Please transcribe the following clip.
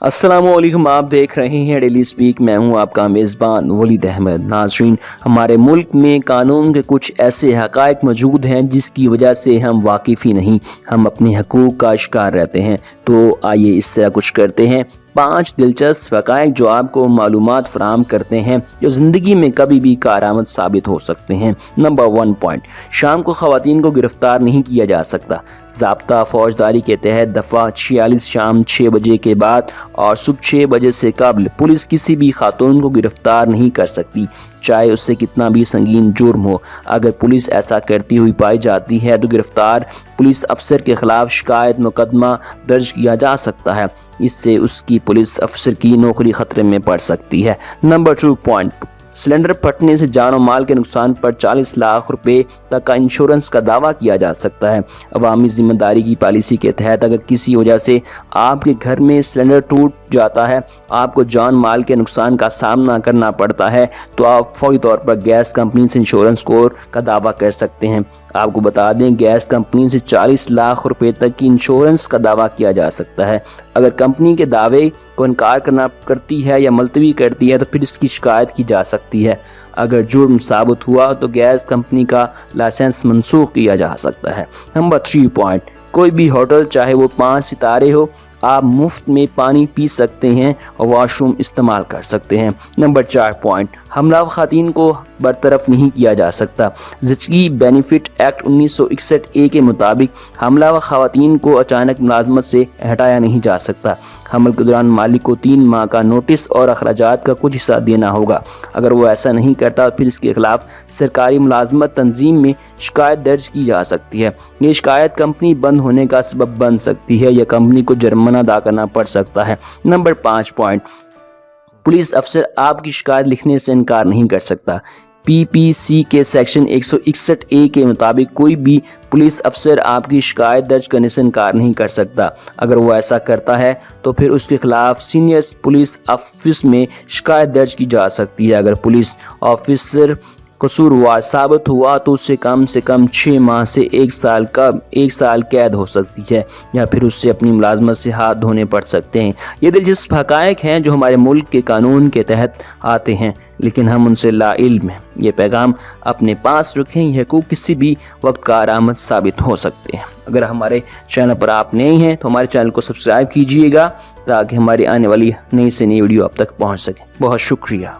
अस्सलाम वालेकुम, आप देख रहे हैं डेली स्पीक। मैं हूं आपका मेज़बान वलीद अहमद। नाज़रीन, हमारे मुल्क में कानून के कुछ ऐसे हक़ाइक़ मौजूद हैं जिसकी वजह से हम वाकिफ़ ही नहीं, हम अपने हकूक़ का शिकार रहते हैं। तो आइए इस तरह कुछ करते हैं। 5 दिलचस्प हक़ाइक़ जो आपको मालूमात फ़राहम करते हैं जो ज़िंदगी में कभी भी कारआमद साबित हो सकते हैं। नंबर 1 पॉइंट, शाम को ख़वातीन को गिरफ़्तार नहीं किया जा सकता। ज़ाब्ता फ़ौजदारी के तहत दफ़ा 46 शाम 6 बजे के बाद और सुबह 6 बजे से कबल पुलिस किसी भी खातून को गिरफ़्तार नहीं कर सकती, चाहे उससे कितना भी संगीन जुर्म हो। अगर पुलिस ऐसा करती हुई पाई जाती है तो गिरफ़्तार पुलिस अफसर के ख़िलाफ़ शिकायत मुकदमा दर्ज किया जा सकता है। इससे उसकी पुलिस अफसर की नौकरी ख़तरे में पड़ सकती है। नंबर 2 पॉइंट, सिलेंडर फटने से जान और माल के नुकसान पर 40 लाख रुपए तक का इंश्योरेंस का दावा किया जा सकता है। अवामी ज़िम्मेदारी की पॉलिसी के तहत अगर किसी वजह से आपके घर में सिलेंडर टूट जाता है, आपको जान माल के नुकसान का सामना करना पड़ता है, तो आप फौरी तौर पर गैस कंपनी से इंश्योरेंस कोर का दावा कर सकते हैं। आपको बता दें, गैस कंपनी से 40 लाख रुपए तक की इंश्योरेंस का दावा किया जा सकता है। अगर कंपनी के दावे को इनकार करती है या मुलतवी करती है तो फिर इसकी शिकायत की जा सकती है। अगर जुर्म साबित हुआ तो गैस कंपनी का लाइसेंस मनसूख किया जा सकता है। नंबर 3 पॉइंट, कोई भी होटल चाहे वो 5 सितारे हो, आप मुफ्त में पानी पी सकते हैं और वॉशरूम इस्तेमाल कर सकते हैं। नंबर 4 पॉइंट, हमला ख़वातीन को बरतरफ नहीं किया जा सकता। ज़िंदगी बेनिफिट एक्ट 1961 ए के मुताबिक हमला व ख़वातीन को अचानक मुलाजमत से हटाया नहीं जा सकता। हमल के दौरान मालिक को 3 माह का नोटिस और अखराजात का कुछ हिस्सा देना होगा। अगर वो ऐसा नहीं करता फिर इसके खिलाफ सरकारी मुलाजमत तंजीम में शिकायत दर्ज की जा सकती है। ये शिकायत कंपनी बंद होने का सबब बन सकती है या कंपनी को जुर्माना अदा करना पड़ सकता है। नंबर 5 पॉइंट, पुलिस अफसर आपकी शिकायत लिखने से इनकार नहीं कर सकता। पीपीसी के सेक्शन 161 ए के मुताबिक कोई भी पुलिस अफसर आपकी शिकायत दर्ज करने से इनकार नहीं कर सकता। अगर वो ऐसा करता है तो फिर उसके खिलाफ सीनियर पुलिस ऑफिस में शिकायत दर्ज की जा सकती है। अगर पुलिस ऑफिसर कसूरवार साबित हुआ तो उससे कम 6 माह से 1 साल कैद हो सकती है या फिर उससे अपनी मुलाजमत से हाथ धोने पड़ सकते हैं। ये दिलचस्प हक़ाइक़ हैं जो हमारे मुल्क के कानून के तहत आते हैं, लेकिन हम उनसे लाइल्म हैं। ये पैगाम अपने पास रखें, ये हकूक़ किसी भी वक्त कारआमद साबित हो सकते हैं। अगर हमारे चैनल पर आप नए हैं तो हमारे चैनल को सब्सक्राइब कीजिएगा ताकि हमारी आने वाली नई से नई वीडियो आप तक पहुँच सके। बहुत शुक्रिया।